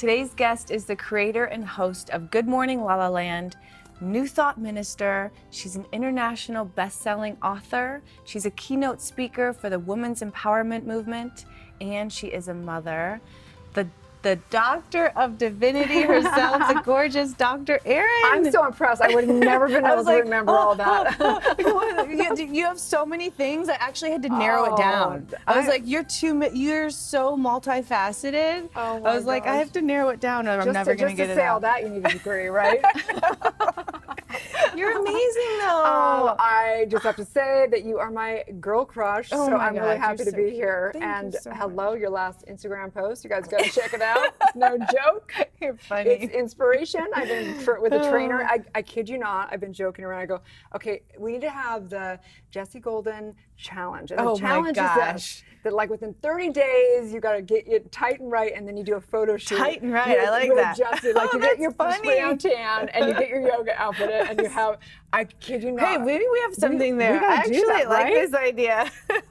Today's guest is the creator and host of Good Morning LaLa Land, New Thought Minister. She's an international best-selling author. She's a keynote speaker for the women's empowerment movement, and she is a mother. The doctor of divinity herself, the gorgeous Dr. Erin. I'm so impressed. I would have never been able to remember all that. You have so many things. I actually had to narrow it down. I was like, you're so multifaceted. Oh I was like, I have to narrow it down, or I'm never going to get it out. Just to say all that, you need a degree, right? You're amazing, though. Oh, I just have to say that you are my girl crush. Oh so my I'm God, really happy to be here. Thank and you so hello, your last Instagram post. You guys got to check it out. It's no joke. You're funny. It's inspiration. I've been with a trainer. I kid you not. I've been joking around. I go, okay, we need to have the Jessie Golden challenge. And the challenge is this, that like within 30 days, you got to get it tight and right, and then you do a photo shoot. Tight and right. I like that. Jessie, like you get your spray on tan, and you get your yoga outfit, and you have. I kid you not. Hey, maybe we have something there. We I actually that, like right? this idea.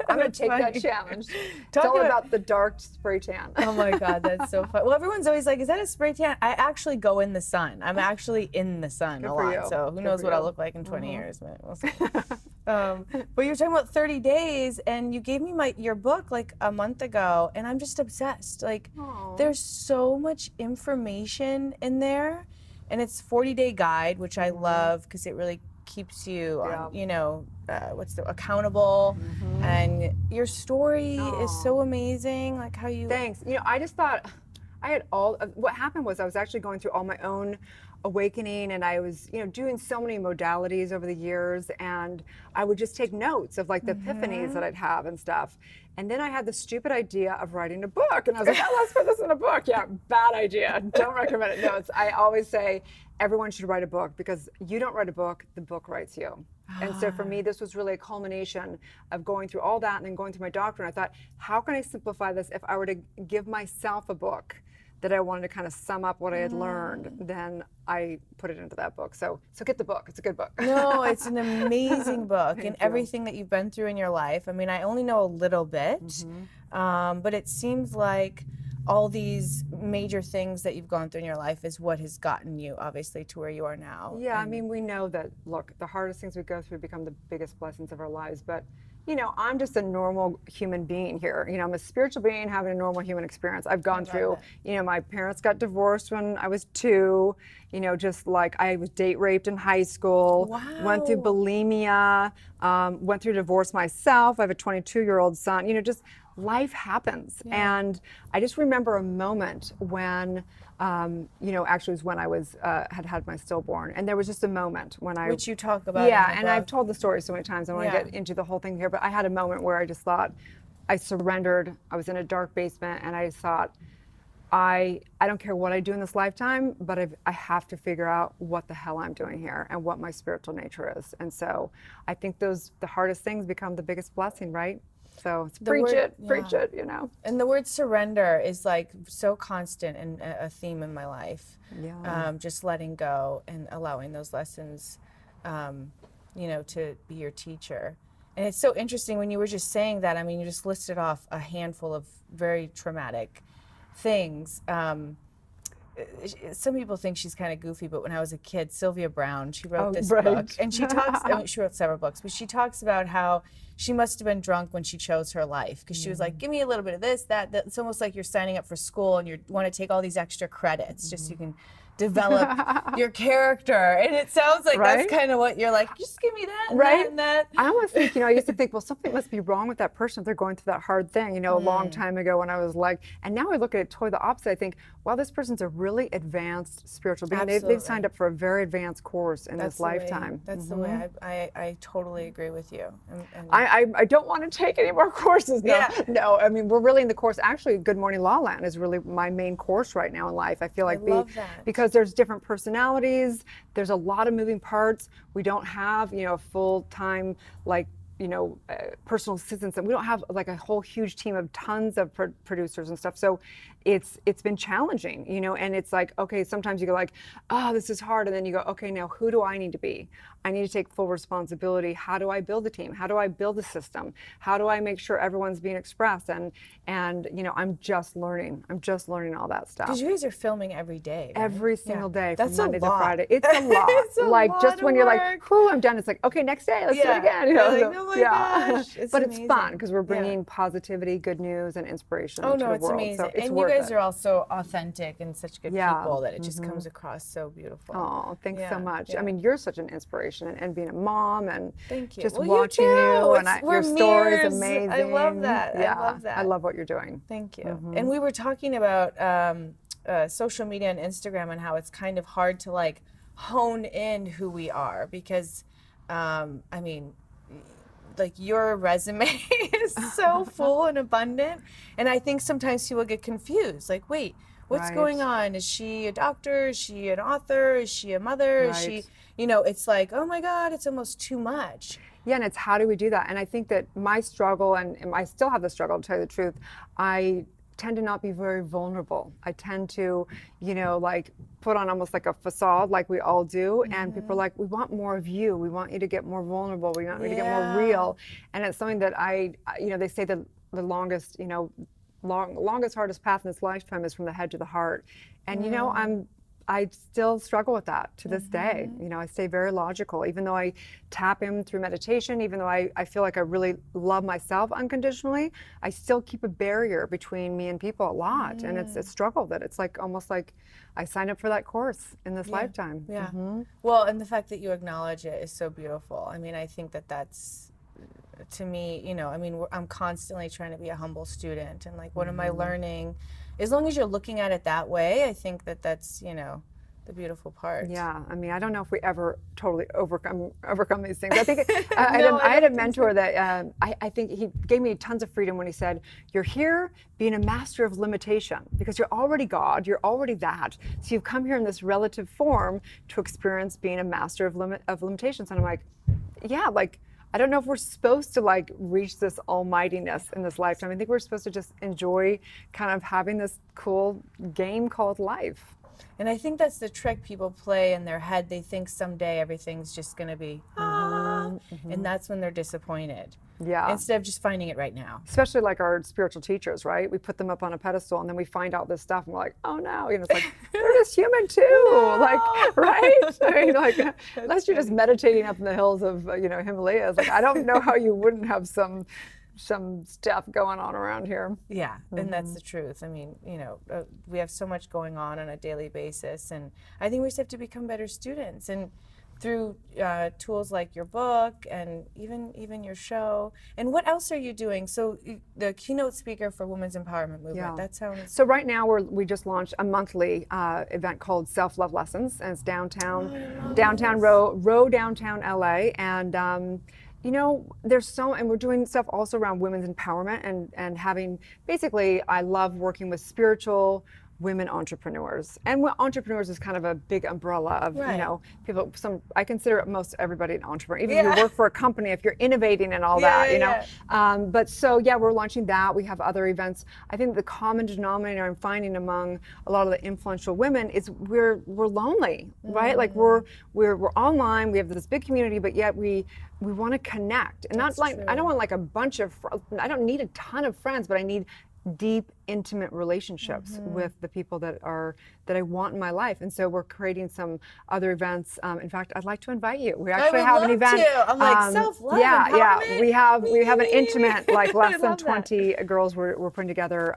I'm going to take that challenge. It's all about the dark spray tan. Oh my God, that's so fun. Well, everyone's always like, is that a spray tan? I actually go in the sun. I'm actually in the sun a lot. So who knows what I'll look like in 20 years. But we'll see. But you're talking about 30 days, and you gave me your book like a month ago, and I'm just obsessed. Like, there's so much information in there, and it's 40-day guide, which I love because it really keeps you, on, accountable. And your story is so amazing. Like how you. Thanks. I just thought I had what happened was I was actually going through all my own awakening, and I was doing so many modalities over the years, and I would just take notes of like the epiphanies that I'd have and stuff. And then I had the stupid idea of writing a book, and I was like, oh, let's put this in a book. Yeah, bad idea. Don't recommend it. No, I always say everyone should write a book, because you don't write a book, the book writes you. And so for me, this was really a culmination of going through all that and then going through my doctor. And I thought, how can I simplify this? If I were to give myself a book that I wanted to kind of sum up what I had learned, then I put it into that book. So get the book. It's a good book. No, it's an amazing book. And everything that you've been through in your life. I mean, I only know a little bit, but it seems like all these major things that you've gone through in your life is what has gotten you, obviously, to where you are now. Yeah, I mean, we know that, look, the hardest things we go through become the biggest blessings of our lives. But, I'm just a normal human being here. I'm a spiritual being having a normal human experience. I've gone through, my parents got divorced when I was 2, just like I was date raped in high school, went through bulimia, went through divorce myself. I have a 22-year-old son, just life happens. And I just remember a moment when, actually it was when I was, had my stillborn. And there was just a moment when Which you talk about. Yeah, and I've told the story so many times. I don't want to get into the whole thing here, but I had a moment where I just thought, I surrendered. I was in a dark basement, and I just thought, I don't care what I do in this lifetime, but I have to figure out what the hell I'm doing here and what my spiritual nature is. And so I think the hardest things become the biggest blessing, right? So it's preach it. And the word surrender is like so constant and a theme in my life. Yeah. Just letting go and allowing those lessons, to be your teacher. And it's so interesting when you were just saying that. I mean, you just listed off a handful of very traumatic things. Some people think she's kind of goofy, but when I was a kid, Sylvia Brown, she wrote this book, and she talks. She wrote several books, but she talks about how she must have been drunk when she chose her life, because she was like, "Give me a little bit of this, that." It's almost like you're signing up for school and you want to take all these extra credits just so you can develop your character. And it sounds like that's kind of what you're like, just give me that and that and that. I almost think, I used to think, well, something must be wrong with that person if they're going through that hard thing, a long time ago when I was like, and now I look at it totally the opposite. I think, wow, this person's a really advanced spiritual being. They've signed up for a very advanced course in this lifetime. That's the way I totally agree with you. I don't want to take any more courses. No, I mean, we're really in the course. Actually, Good Morning LaLa Land is really my main course right now in life. I feel like because there's different personalities, there's a lot of moving parts. We don't have, a full-time, personal assistants, and we don't have like a whole huge team of tons of producers and stuff. So it's been challenging, you know, and it's like, okay, sometimes you go like, oh, this is hard. And then you go, okay, now who do I need to be? I need to take full responsibility. How do I build a team? How do I build a system? How do I make sure everyone's being expressed? And you know, I'm just learning all that stuff. Because you guys are filming every day, right? Every single day from That's Monday a to lot. Friday. It's a lot. It's a like lot just of when you're like, work. whew, I'm done. It's like, okay, next day, let's do it again. You know? You're like, oh my gosh, it's but amazing. it's fun because we're bringing positivity, good news, and inspiration Oh to no, the it's world. amazing. So it's and you worth guys it. are all so authentic and such good Yeah. people that it just comes across so beautiful. Oh, thanks so much. Yeah. I mean, you're such an inspiration, and being a mom, and Thank you. just Well, watching you, too. you, and We're your story is mirrors. amazing. I love that. Yeah, I love that. I love what you're doing. Thank you. And we were talking about social media and Instagram and how it's kind of hard to like hone in who we are because, I mean, like your resume is so full and abundant, and I think sometimes people get confused. Like, wait, what's going on? Is she a doctor? Is she an author? Is she a mother? Is she, you know, it's like, oh my God, it's almost too much. Yeah, and it's how do we do that? And I think that my struggle, and I still have the struggle to tell you the truth, I tend to not be very vulnerable. I tend to, you know, like put on almost like a facade like we all do. And people are like, we want more of you. We want you to get more vulnerable. We want you to get more real. And it's something that you know, they say that the longest, you know, longest, hardest path in this lifetime is from the head to the heart. And, you know, I still struggle with that to this day. You know, I stay very logical, even though I tap in through meditation, even though I feel like I really love myself unconditionally, I still keep a barrier between me and people a lot. And it's a struggle that it's like almost like I signed up for that course in this lifetime. Yeah. Well, and the fact that you acknowledge it is so beautiful. I mean, I think that that's, to me, you know, I mean, I'm constantly trying to be a humble student. And like, what am I learning? As long as you're looking at it that way, I think that that's, you know, the beautiful part. Yeah, I mean, I don't know if we ever totally overcome these things. I think I had a mentor that I think he gave me tons of freedom when he said, "You're here being a master of limitation because you're already God, you're already that. So you've come here in this relative form to experience being a master of limitations." And I'm like, yeah, like. I don't know if we're supposed to like reach this almightiness in this lifetime. I think we're supposed to just enjoy kind of having this cool game called life. And I think that's the trick people play in their head. They think someday everything's just going to be, and that's when they're disappointed. Yeah. Instead of just finding it right now. Especially like our spiritual teachers, right? We put them up on a pedestal and then we find out this stuff and we're like, oh no, you know, it's like, they're just human too. Like, right? I mean, like, unless you're just meditating up in the hills of, you know, Himalayas, like, I don't know how you wouldn't have some stuff going on around here. Yeah, and that's the truth. I mean, you know, we have so much going on a daily basis, and I think we just have to become better students. And through tools like your book and even your show. And what else are you doing? So the keynote speaker for Women's Empowerment Movement. That sounds. So right now we just launched a monthly event called Self-Love Lessons, and it's downtown LA, and. You know, and we're doing stuff also around women's empowerment and having, basically, I love working with spiritual women entrepreneurs. And entrepreneurs is kind of a big umbrella of, you know, people, I consider most everybody an entrepreneur. Even if you work for a company, if you're innovating and all that, you know. But so, yeah, we're launching that. We have other events. I think the common denominator I'm finding among a lot of the influential women is we're lonely, right? Like we're online, we have this big community, but yet we want to connect. And not like, I don't want like a bunch of, I don't need a ton of friends, but I need deep, intimate relationships with the people that I want in my life. And so we're creating some other events. In fact, I'd like to invite you. We actually have an event. I'm like, self-love, empowerment. We have an intimate, like less than 20 girls we're putting together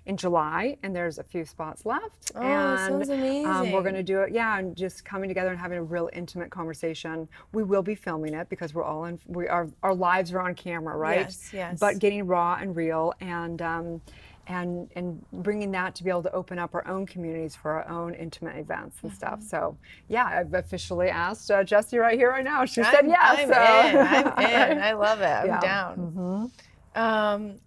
in July, and there's a few spots left. Oh, and sounds amazing. we're going to do it, and just coming together and having a real intimate conversation. We will be filming it because our lives are on camera, right? Yes. But getting raw and real, and bringing that to be able to open up our own communities for our own intimate events and stuff. So yeah, I've officially asked Jessie right here, right now. She said yes. I'm in. I love it. I'm down.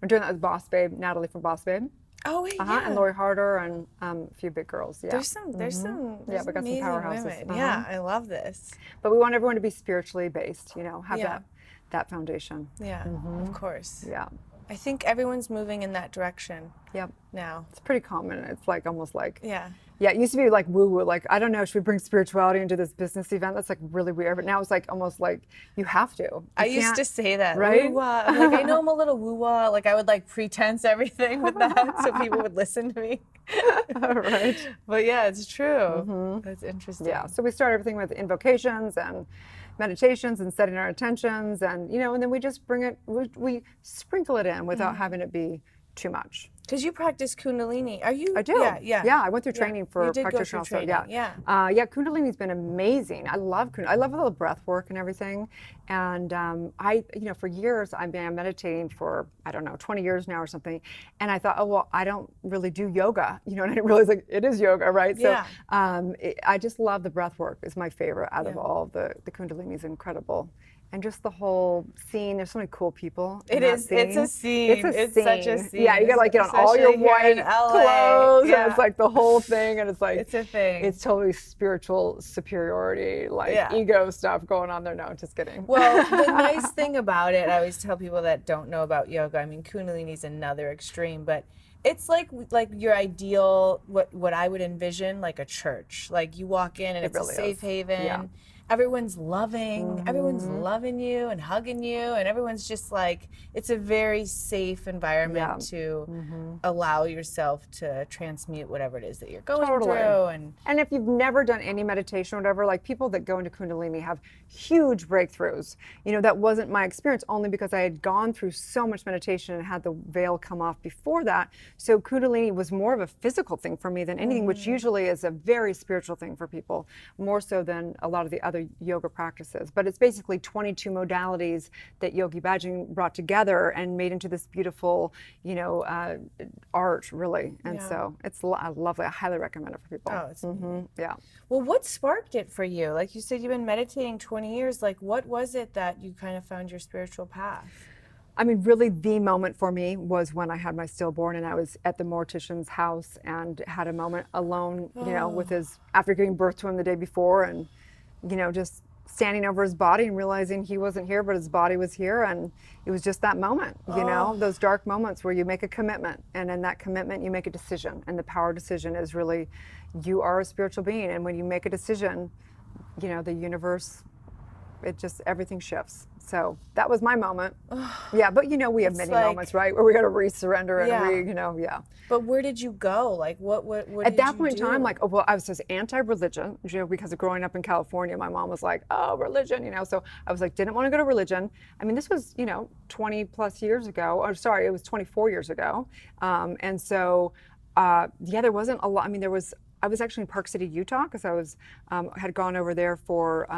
We're doing that with Boss Babe, Natalie from Boss Babe. Oh wait, and Lori Harder and a few big girls. Yeah. There's some we got some amazing powerhouses. women. Yeah, I love this. But we want everyone to be spiritually based, you know, have that foundation. Yeah, of course. Yeah. I think everyone's moving in that direction. Yep. now? It's pretty common. It's like almost like Yeah. Yeah, it used to be like woo-woo, like, I don't know, should we bring spirituality into this business event? That's like really weird. But now it's like almost like you have to. I used to say that, right? Woo-wah. I'm like, I know I'm a little woo-wah. Like I would like pretense everything with that so people would listen to me. Right. But yeah, it's true. That's interesting. Yeah, so we start everything with invocations and meditations and setting our intentions, and and then we just bring it, we sprinkle it in without having it be too much. Because you practice Kundalini. Are you? I do. Yeah. Yeah, I went through training for you did practitioner. Go through training. Yeah. Yeah, Kundalini's been amazing. I love Kundalini. I love all the breath work and everything. And for years, I've been meditating for, I don't know, 20 years now or something. And I thought, oh, well, I don't really do yoga. And I didn't realize like it is yoga, right? Yeah. So I just love the breath work. It's my favorite out of all. The Kundalini is incredible. And just the whole scene, there's so many cool people. It is. It's a scene. It's such a scene. Yeah, you gotta like get on all your white clothes, and it's like the whole thing, and it's like it's a thing. It's totally spiritual superiority, like ego stuff going on there. No, just kidding. Well, the nice thing about it, I always tell people that don't know about yoga. I mean, Kundalini is another extreme, but it's like your ideal, what I would envision, like a church. Like you walk in and it's really a safe haven. Yeah. Everyone's loving, everyone's loving you and hugging you, and everyone's just like, it's a very safe environment to allow yourself to transmute whatever it is that you're going through. And if you've never done any meditation or whatever, like people that go into Kundalini have huge breakthroughs. That wasn't my experience, only because I had gone through so much meditation and had the veil come off before that. So Kundalini was more of a physical thing for me than anything, which usually is a very spiritual thing for people, more so than a lot of the other yoga practices. But it's basically 22 modalities that Yogi Bhajan brought together and made into this beautiful, art, really. And so it's lovely. I highly recommend it for people. Oh, it's yeah. Well, what sparked it for you? Like you said, you've been meditating 20 years. Like, what was it that you kind of found your spiritual path? I mean, really the moment for me was when I had my stillborn and I was at the mortician's house and had a moment alone, with his, after giving birth to him the day before, and, just standing over his body and realizing he wasn't here, but his body was here. And it was just that moment, those dark moments where you make a commitment, and in that commitment, you make a decision. And the power of decision is really, you are a spiritual being. And when you make a decision, the universe, everything shifts. So that was my moment. Yeah, but we have many moments, right, where we got to re-surrender and But where did you go? Like, what at that point in time, like, I was just anti-religion, because of growing up in California. My mom was like, oh, religion, so I was like, didn't want to go to religion. I mean, this was, 20 plus years ago, or sorry, it was 24 years ago. And so, there wasn't a lot. I mean, I was actually in Park City, Utah, because I was had gone over there for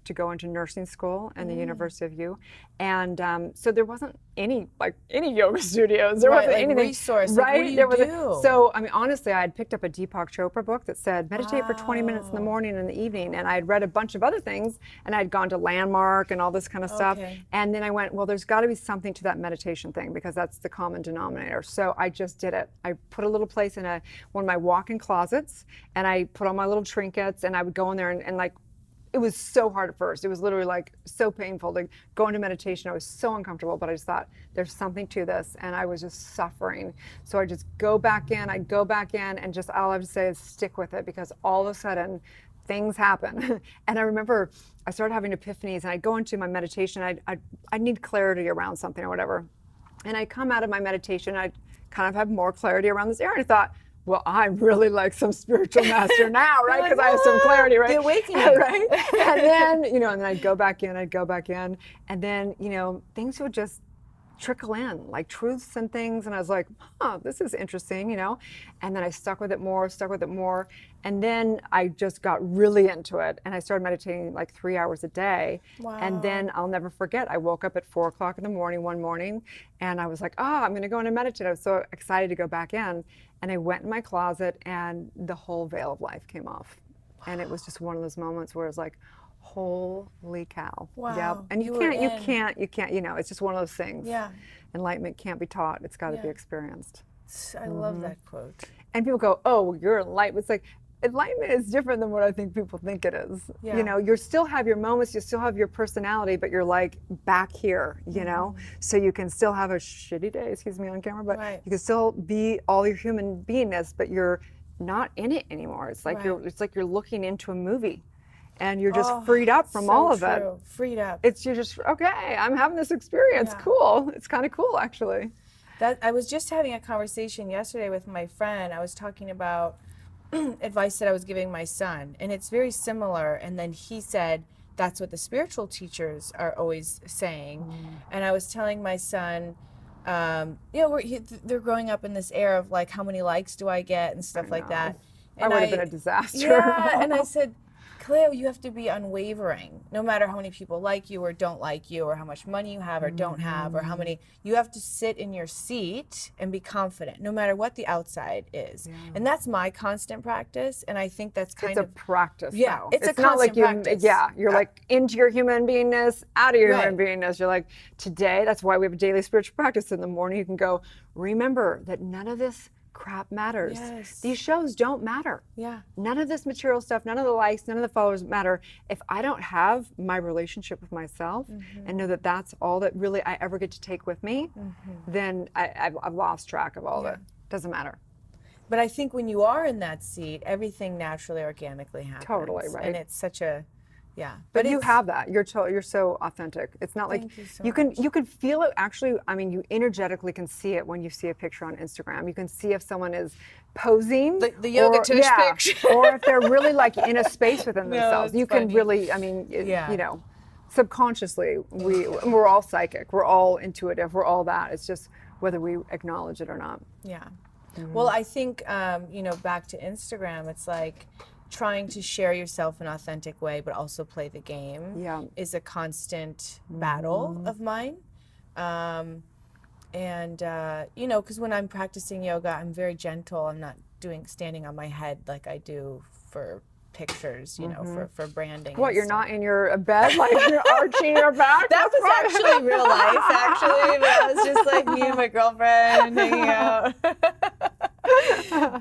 to go into nursing school in the University of U, and so there wasn't any yoga studios. There wasn't anything. Resource. Right? Like, what do you do? So I mean, honestly, I had picked up a Deepak Chopra book that said meditate for 20 minutes in the morning and the evening, and I had read a bunch of other things, and I had gone to Landmark and all this kind of stuff, and then I went, well, there's got to be something to that meditation thing, because that's the common denominator. So I just did it. I put a little place in one of my walk-in closets. And I put on my little trinkets, and I would go in there and like, it was so hard at first. It was literally like so painful to go into meditation. I was so uncomfortable, but I just thought there's something to this, and I was just suffering. So I just go back in, and just all I have to say is stick with it, because all of a sudden things happen. And I remember I started having epiphanies, and I'd go into my meditation. I'd need clarity around something or whatever. And I'd come out of my meditation, I'd kind of have more clarity around this area. And I thought, well, I'm really like some spiritual master now, right? Because I have some clarity, right? The awakening. Right? And then, and then I'd go back in, and then, things would just trickle in, like truths and things. And I was like, this is interesting, And then I stuck with it more. And then I just got really into it. And I started meditating like 3 hours a day. Wow. And then I'll never forget, I woke up at 4 o'clock in the morning one morning, and I was like, I'm going to go in and meditate. I was so excited to go back in. And I went in my closet, and the whole veil of life came off. Wow. And it was just one of those moments where it's like, holy cow. Wow. Yep. And you can't, it's just one of those things. Yeah. Enlightenment can't be taught. It's got to be experienced. I love that quote. And people go, oh, you're enlightened. It's like, enlightenment is different than what I think people think it is. Yeah. You know, you still have your moments, you still have your personality, but you're like back here, you know? So you can still have a shitty day, excuse me on camera, but you can still be all your human beingness, but you're not in it anymore. It's like you're looking into a movie and you're just freed up from all of it. Freed up. You're just, okay, I'm having this experience. Cool. It's kind of cool actually. I was just having a conversation yesterday with my friend. I was talking about advice that I was giving my son, and it's very similar. And then he said, that's what the spiritual teachers are always saying. And I was telling my son, you know, they're growing up in this era of like, how many likes do I get and stuff like that. And I would have been a disaster. Yeah, and I said, Cleo, you have to be unwavering, no matter how many people like you or don't like you, or how much money you have or don't have, or how many. You have to sit in your seat and be confident, no matter what the outside is. And that's my constant practice, and I think that's kind of a practice. Yeah, though. it's a not constant like practice. You're like into your human beingness, out of your human beingness. You're like, today, that's why we have a daily spiritual practice. In the morning, you can go, remember that none of this crap matters. These shows don't matter. None of this material stuff, none of the likes, none of the followers matter. If I don't have my relationship with myself and know that that's all that really I ever get to take with me, then I've lost track of all of it. Doesn't matter. But I think when you are in that seat, everything naturally, organically happens. Totally, right. And it's such a, But you have that. You're so authentic. It's not like you can feel it. Actually, I mean, you energetically can see it when you see a picture on Instagram. You can see if someone is posing, the yoga tush picture, or if they're really like in a space within themselves. You can really, I mean, you know, subconsciously we're all psychic. We're all intuitive. We're all that. It's just whether we acknowledge it or not. Well, I think you know, back to Instagram, it's like, trying to share yourself in an authentic way, but also play the game is a constant battle of mine. And, you know, because when I'm practicing yoga, I'm very gentle. I'm not standing on my head like I do for pictures, you know, for branding. What, you're not in your bed, like you're arching your back? That was actually real life, actually. But it was just like me and my girlfriend hanging out.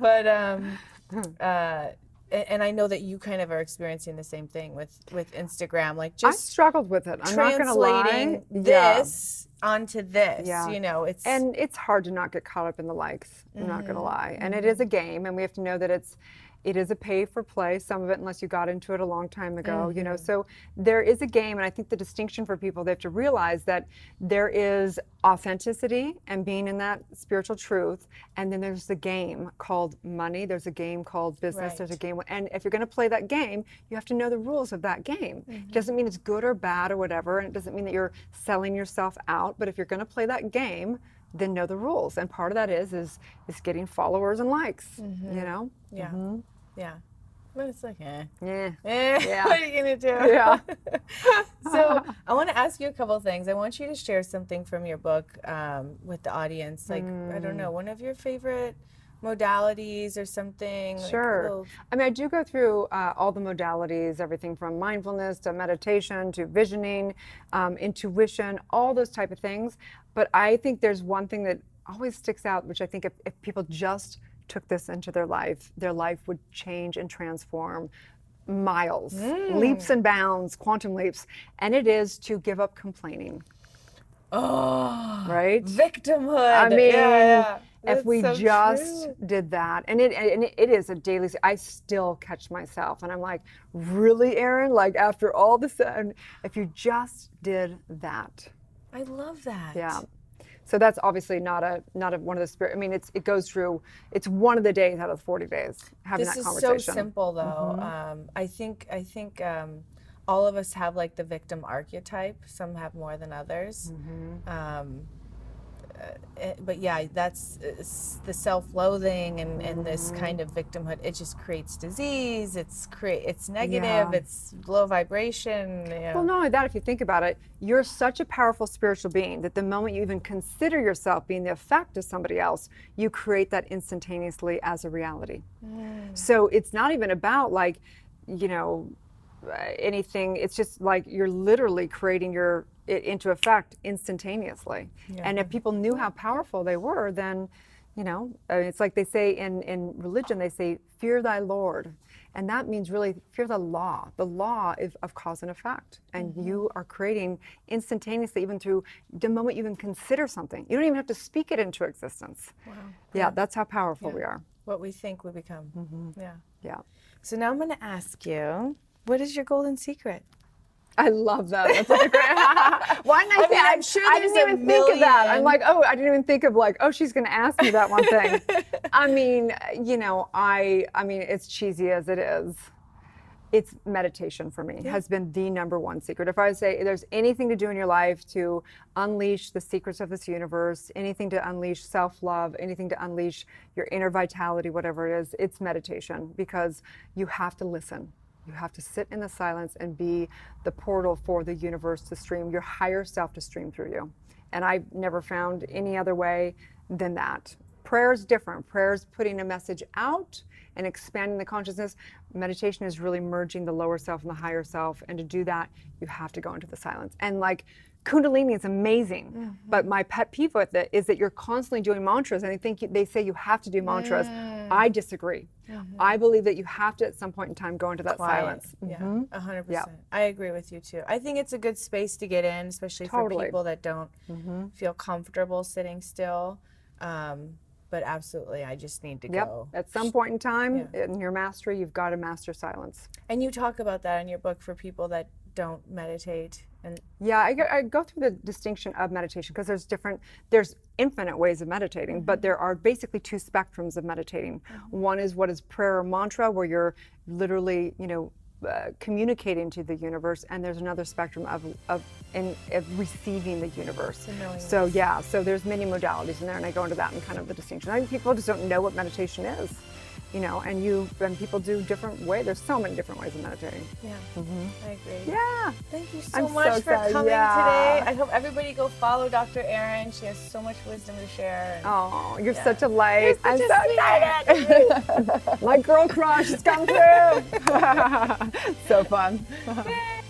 But, and I know that you kind of are experiencing the same thing with Instagram, like just I struggled with it. I'm not gonna lie. Translating this onto this, you know, and it's hard to not get caught up in the likes. I'm not gonna lie, and it is a game, and we have to know that it is a pay for play, some of it, unless you got into it a long time ago, you know. So there is a game, and I think the distinction for people, they have to realize that there is authenticity and being in that spiritual truth, and then there's the game called money, there's a game called business, there's a game, and if you're gonna play that game, you have to know the rules of that game. It doesn't mean it's good or bad or whatever, and it doesn't mean that you're selling yourself out, but if you're gonna play that game, then know the rules, and part of that is getting followers and likes, you know? Yeah. But it's like, what are you gonna do? So I want to ask you a couple things. I want you to share something from your book with the audience. Like, I don't know, one of your favorite modalities or something. Sure. Like I mean, I do go through all the modalities, everything from mindfulness to meditation to visioning, intuition, all those type of things. But I think there's one thing that always sticks out, which I think if people just took this into their life would change and transform miles, leaps and bounds, quantum leaps, and it is to give up complaining. Right? Victimhood. I mean, That's if we so just true. did that, and it is a daily, I still catch myself, and I'm like, really, Erin? Like, after all this, and if you just did that. I love that. Yeah. So that's obviously not one of the spirit. I mean, it goes through. It's one of the days out of the 40 days having that conversation. This is so simple, though. I think all of us have like the victim archetype. Some have more than others. But yeah, that's the self-loathing and this kind of victimhood. It just creates disease. It's negative. It's low vibration. Well, not only that, if you think about it, you're such a powerful spiritual being that the moment you even consider yourself being the effect of somebody else, you create that instantaneously as a reality. So it's not even about like, you know, anything. It's just like you're literally creating it into effect instantaneously. And if people knew how powerful they were, then, you know, it's like they say in religion, they say, fear thy Lord. And that means really fear the law of cause and effect. And you are creating instantaneously, even through the moment you even consider something. You don't even have to speak it into existence. Wow. Yeah, that's how powerful we are. What we think we become. Yeah. Yeah. So now I'm going to ask you, what is your golden secret? I love that. That's like a great. Why didn't I think? I'm sure I there's didn't a even think of that. I'm million. like, oh, I didn't even think of like, oh, she's going to ask me that one thing. I mean, you know, I mean, it's cheesy as it is. It's meditation for me. Has been the number one secret. If I say there's anything to do in your life to unleash the secrets of this universe, anything to unleash self-love, anything to unleash your inner vitality, whatever it is, it's meditation, because you have to listen. You have to sit in the silence and be the portal for the universe to stream, your higher self to stream through you. And I've never found any other way than that. Prayer is different. Prayer is putting a message out and expanding the consciousness. Meditation is really merging the lower self and the higher self. And to do that, you have to go into the silence. And like Kundalini is amazing, but my pet peeve with it is that you're constantly doing mantras, and they say you have to do mantras. I disagree. I believe that you have to, at some point in time, go into that silence. Yeah, 100%. I agree with you too. I think it's a good space to get in, especially for people that don't feel comfortable sitting still. But absolutely, I just need to go. At some point in time, in your mastery, you've got to master silence. And you talk about that in your book for people that don't meditate. And yeah, I go through the distinction of meditation, because there's infinite ways of meditating, but there are basically two spectrums of meditating. One is what is prayer or mantra, where you're literally, you know, communicating to the universe, and there's another spectrum of receiving the universe. So yeah, so there's many modalities in there, and I go into that and kind of the distinction. I think people just don't know what meditation is, you know, and people do different ways. There's so many different ways of meditating. Yeah, I agree. Yeah. Thank you so much for coming today. I hope everybody go follow Dr. Erin. She has so much wisdom to share. Oh, you're such a light. I'm so excited. My girl crush has come through. So fun. Yay.